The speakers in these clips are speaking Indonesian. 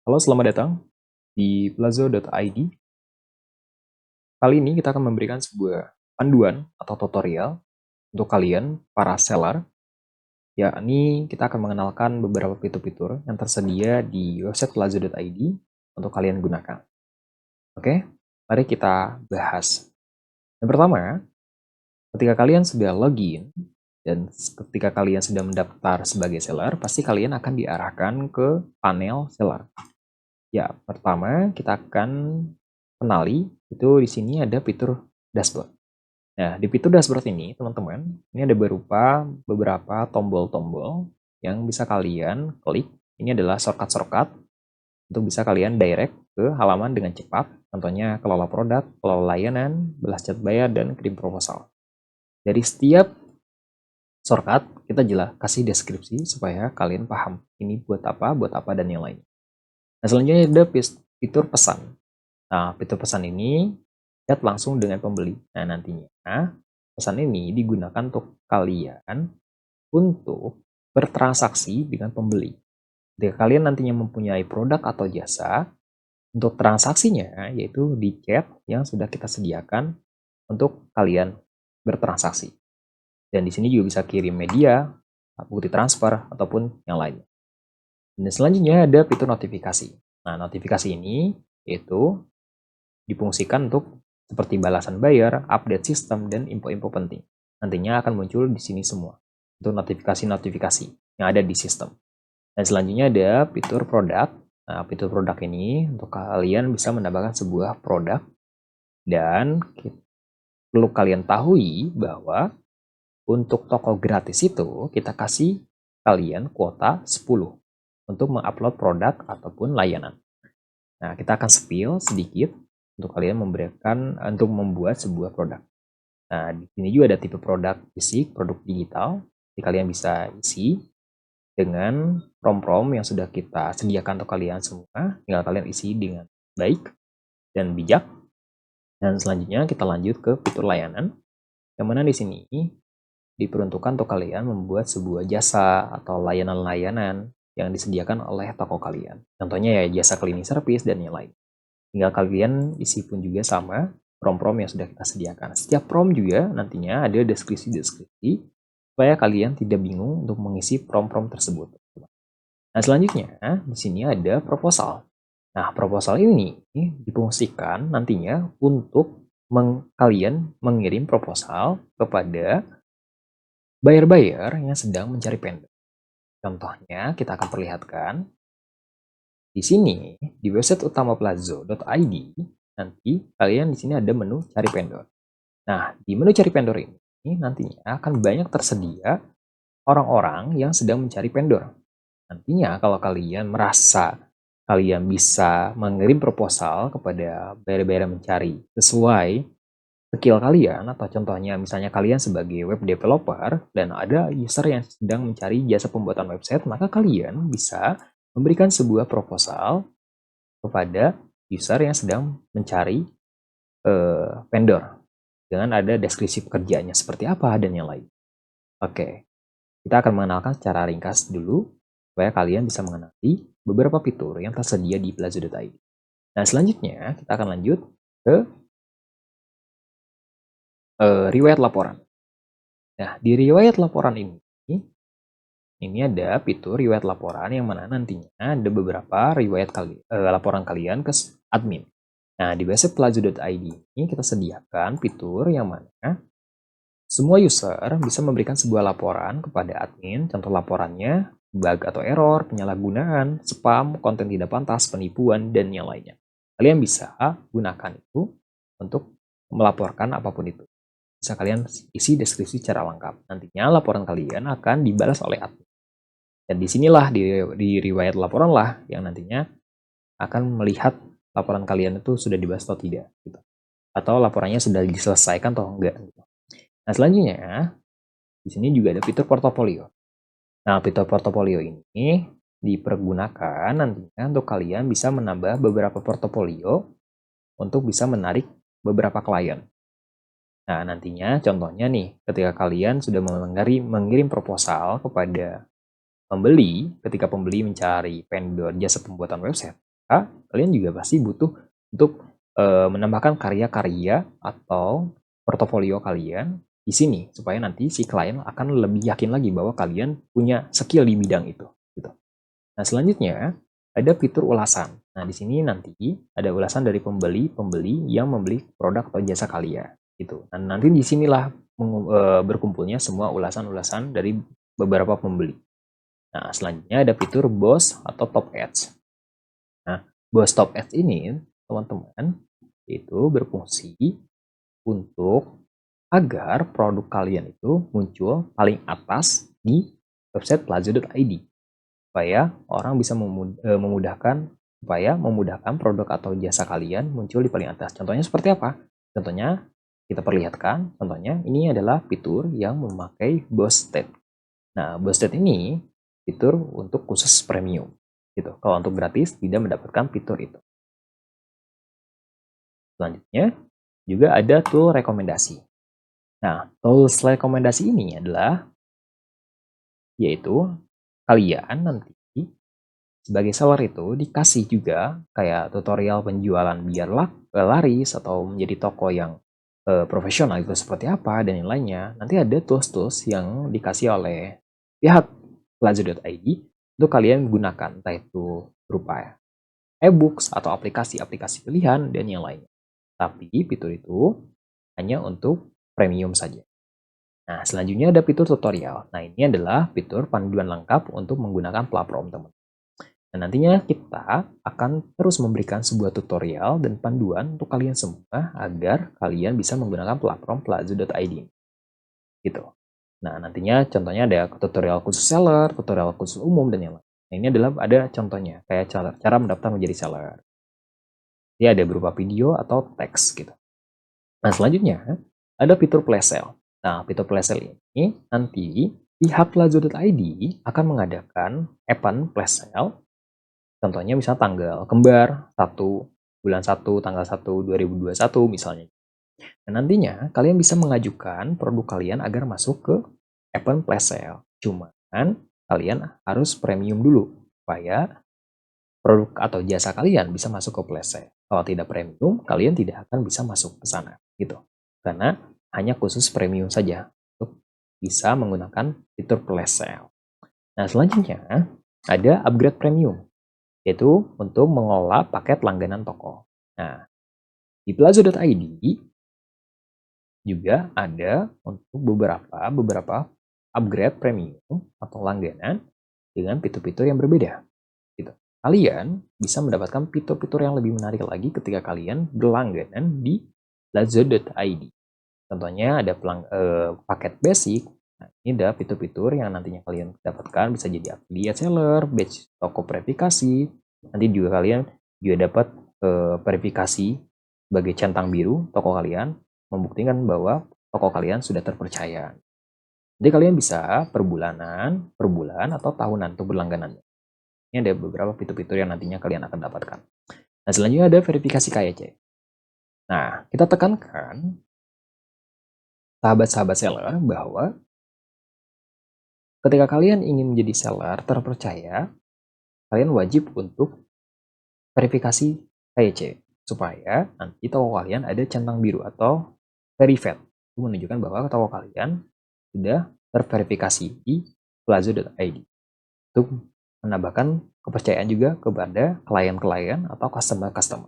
Halo, selamat datang di Plazo.id. Kali ini kita akan memberikan sebuah panduan atau tutorial untuk kalian, para seller, yakni kita akan mengenalkan beberapa fitur-fitur yang tersedia di website Plazo.id untuk kalian gunakan. Oke, mari kita bahas. Yang pertama, ketika kalian sudah login dan ketika kalian sudah mendaftar sebagai seller, pasti kalian akan diarahkan ke panel seller. Ya, pertama kita akan kenali itu di sini ada fitur dashboard. Nah, di fitur dashboard ini, teman-teman, ini ada beberapa tombol-tombol yang bisa kalian klik. Ini adalah shortcut-shortcut untuk bisa kalian direct ke halaman dengan cepat. Contohnya kelola produk, kelola layanan, balas chat bayar, dan kirim proposal. Dari setiap shortcut, kita jelas kasih deskripsi supaya kalian paham ini buat apa, dan yang lain. Nah, selanjutnya ada fitur pesan. Nah, fitur pesan ini chat langsung dengan pembeli. Nah, nantinya pesan ini digunakan untuk kalian untuk bertransaksi dengan pembeli. Jika kalian nantinya mempunyai produk atau jasa, untuk transaksinya yaitu di chat yang sudah kita sediakan untuk kalian bertransaksi. Dan di sini juga bisa kirim media, bukti transfer, ataupun yang lainnya. Dan selanjutnya ada fitur notifikasi. Nah, notifikasi ini yaitu difungsikan untuk seperti balasan bayar, update sistem, dan info-info penting. Nantinya akan muncul di sini semua untuk notifikasi-notifikasi yang ada di sistem. Dan selanjutnya ada fitur produk. Nah, fitur produk ini untuk kalian bisa menambahkan sebuah produk dan perlu kalian tahui bahwa untuk toko gratis itu kita kasih kalian kuota 10 untuk mengupload produk ataupun layanan. Nah, kita akan spill sedikit untuk kalian untuk membuat sebuah produk. Nah, di sini juga ada tipe produk fisik, produk digital. Jadi kalian bisa isi dengan prom-prom yang sudah kita sediakan untuk kalian semua. Tinggal kalian isi dengan baik dan bijak. Dan selanjutnya kita lanjut ke fitur layanan. Yang mana di sini diperuntukkan untuk kalian membuat sebuah jasa atau layanan-layanan yang disediakan oleh toko kalian. Contohnya ya jasa cleaning service dan yang lain. Tinggal kalian isi pun juga sama prom-prom yang sudah kita sediakan. Setiap prom juga nantinya ada deskripsi-deskripsi supaya kalian tidak bingung untuk mengisi prom-prom tersebut. Nah, selanjutnya di sini ada proposal. Nah, proposal ini difungsikan nantinya untuk kalian mengirim proposal kepada buyer-buyer yang sedang mencari vendor. Contohnya, kita akan perlihatkan di sini di website utama plazo.id. Nanti kalian di sini ada menu cari vendor. Nah, di menu cari vendor ini nantinya akan banyak tersedia orang-orang yang sedang mencari vendor. Nantinya kalau kalian merasa kalian bisa mengirim proposal kepada buyer-buyer mencari sesuai skill kalian, atau contohnya misalnya kalian sebagai web developer dan ada user yang sedang mencari jasa pembuatan website, maka kalian bisa memberikan sebuah proposal kepada user yang sedang mencari vendor dengan ada deskripsi pekerjaannya seperti apa dan yang lain. Oke, kita akan mengenalkan secara ringkas dulu supaya kalian bisa mengenali beberapa fitur yang tersedia di plazo.id. Nah, selanjutnya kita akan lanjut ke riwayat laporan. Nah, di riwayat laporan ini ada fitur riwayat laporan yang mana nantinya ada beberapa riwayat laporan kalian ke admin. Nah, di website plazo.id ini kita sediakan fitur yang mana semua user bisa memberikan sebuah laporan kepada admin. Contoh laporannya bug atau error, penyalahgunaan, spam, konten tidak pantas, penipuan, dan yang lainnya. Kalian bisa gunakan itu untuk melaporkan apapun itu. Bisa kalian isi deskripsi secara lengkap. Nantinya laporan kalian akan dibalas oleh admin. Dan disinilah di riwayat laporan lah yang nantinya akan melihat laporan kalian itu sudah dibahas atau tidak. Gitu. Atau laporannya sudah diselesaikan atau enggak. Gitu. Nah, selanjutnya di sini juga ada fitur portofolio. Nah, fitur portofolio ini dipergunakan nantinya untuk kalian bisa menambah beberapa portofolio untuk bisa menarik beberapa klien. Nah, nantinya contohnya nih, ketika kalian sudah mengirim proposal kepada pembeli, ketika pembeli mencari vendor jasa pembuatan website, kalian juga pasti butuh untuk menambahkan karya-karya atau portofolio kalian di sini supaya nanti si klien akan lebih yakin lagi bahwa kalian punya skill di bidang itu gitu. Nah, selanjutnya ada fitur ulasan. Nah, di sini nanti ada ulasan dari pembeli yang membeli produk atau jasa kalian gitu. Dan nanti di sinilah berkumpulnya semua ulasan-ulasan dari beberapa pembeli. Nah, selanjutnya ada fitur BOSS atau Top Ads. Nah, BOSS Top Ads ini, teman-teman, itu berfungsi untuk agar produk kalian itu muncul paling atas di website plazo.id supaya orang bisa memudahkan produk atau jasa kalian muncul di paling atas. Contohnya seperti apa? Contohnya kita perlihatkan, contohnya ini adalah fitur yang memakai BOSS Tab. Nah, BOSS Tab ini fitur untuk khusus premium gitu. Kalau untuk gratis tidak mendapatkan fitur itu. Selanjutnya juga ada tool rekomendasi. Nah, tools rekomendasi ini adalah yaitu kalian nanti sebagai seller itu dikasih juga kayak tutorial penjualan biar laris atau menjadi toko yang profesional itu seperti apa dan yang lainnya. Nanti ada tools-tools yang dikasih oleh pihak plazo.id untuk kalian gunakan, entah itu berupa e-books atau aplikasi-aplikasi pilihan dan yang lainnya. Tapi fitur itu hanya untuk premium saja. Nah, selanjutnya ada fitur tutorial. Nah, ini adalah fitur panduan lengkap untuk menggunakan platform, teman. Dan nantinya kita akan terus memberikan sebuah tutorial dan panduan untuk kalian semua agar kalian bisa menggunakan platform plazo.id. Gitu. Nah, nantinya contohnya ada tutorial khusus seller, tutorial khusus umum, dan yang lain. Nah, ini adalah ada contohnya, kayak cara mendaftar menjadi seller. Dia ada berupa video atau teks gitu. Nah, selanjutnya ada fitur flash sale. Nah, fitur flash sale ini nanti pihak plazo.id akan mengadakan event flash sale. Contohnya misalnya tanggal kembar 1 bulan 1 tanggal 1 2021 misalnya. Dan nantinya kalian bisa mengajukan produk kalian agar masuk ke event flash sale. Cuman kalian harus premium dulu supaya produk atau jasa kalian bisa masuk ke flash sale. Kalau tidak premium, kalian tidak akan bisa masuk ke sana gitu. Karena hanya khusus premium saja untuk bisa menggunakan fitur flash sale. Nah, selanjutnya ada upgrade premium, yaitu untuk mengelola paket langganan toko. Nah, di plazo.id juga ada untuk beberapa upgrade premium atau langganan dengan fitur-fitur yang berbeda. Gitu. Kalian bisa mendapatkan fitur-fitur yang lebih menarik lagi ketika kalian berlangganan di plazo.id. Contohnya ada paket basic. Nah, ini ada fitur-fitur yang nantinya kalian dapatkan, bisa jadi affiliate seller, badge toko verifikasi. Nanti juga kalian juga dapat verifikasi sebagai centang biru toko kalian, membuktikan bahwa toko kalian sudah terpercaya. Jadi kalian bisa per bulan atau tahunan untuk berlangganan. Ini ada beberapa fitur-fitur yang nantinya kalian akan dapatkan. Nah, selanjutnya ada verifikasi KYC. Nah, kita tekankan sahabat-sahabat seller bahwa ketika kalian ingin menjadi seller terpercaya, kalian wajib untuk verifikasi KYC supaya nanti toko kalian ada centang biru atau verified. Itu menunjukkan bahwa toko kalian sudah terverifikasi di plazo.id. Untuk menambahkan kepercayaan juga kepada klien-klien atau customer-customer.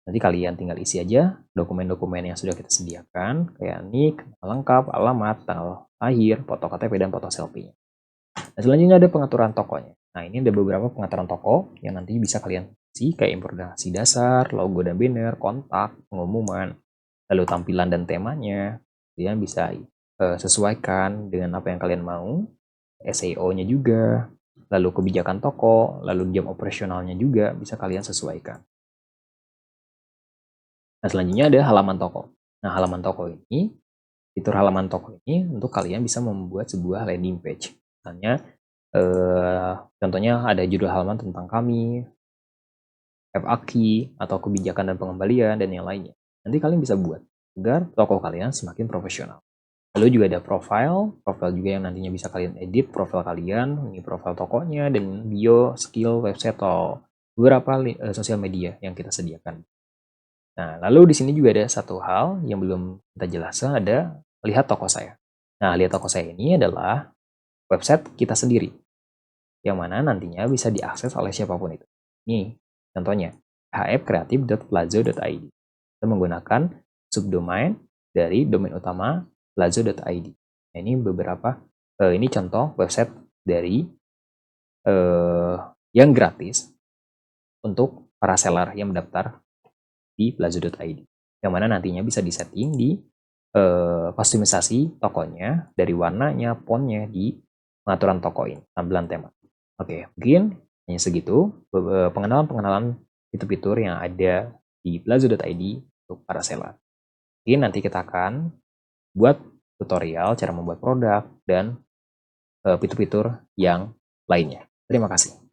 Nanti kalian tinggal isi aja dokumen-dokumen yang sudah kita sediakan, kayak nick, lengkap, alamat, tanggal lahir, foto KTP, dan foto selfie-nya. Nah, selanjutnya ada pengaturan tokonya. Nah, ini ada beberapa pengaturan toko yang nanti bisa kalian isi, kayak informasi dasar, logo dan banner, kontak, pengumuman, lalu tampilan dan temanya. Kalian bisa sesuaikan dengan apa yang kalian mau, SEO-nya juga, lalu kebijakan toko, lalu jam operasionalnya juga bisa kalian sesuaikan. Nah, selanjutnya ada halaman toko. Nah, halaman toko ini, fitur halaman toko ini untuk kalian bisa membuat sebuah landing page. Misalnya, contohnya ada judul halaman tentang kami, FAQ, atau kebijakan dan pengembalian, dan yang lainnya. Nanti kalian bisa buat agar toko kalian semakin profesional. Lalu juga ada profile juga yang nantinya bisa kalian edit profil kalian, ini profil tokonya, dan bio, skill, website, atau beberapa sosial media yang kita sediakan. Nah, lalu di sini juga ada satu hal yang belum kita jelaskan, ada lihat toko saya. Nah, lihat toko saya ini adalah website kita sendiri, yang mana nantinya bisa diakses oleh siapapun itu. Ini contohnya, hfkreatif.plazo.id. Kita menggunakan subdomain dari domain utama plazo.id. Nah, ini beberapa, ini contoh website dari yang gratis untuk para seller yang mendaftar di plazo.id, yang mana nantinya bisa disetting di kustomisasi tokonya, dari warnanya, fontnya, di pengaturan toko ini, tampilan tema. Oke, mungkin hanya segitu pengenalan-pengenalan fitur-fitur yang ada di plazo.id untuk para seller. Mungkin nanti kita akan buat tutorial cara membuat produk dan fitur-fitur yang lainnya. Terima kasih.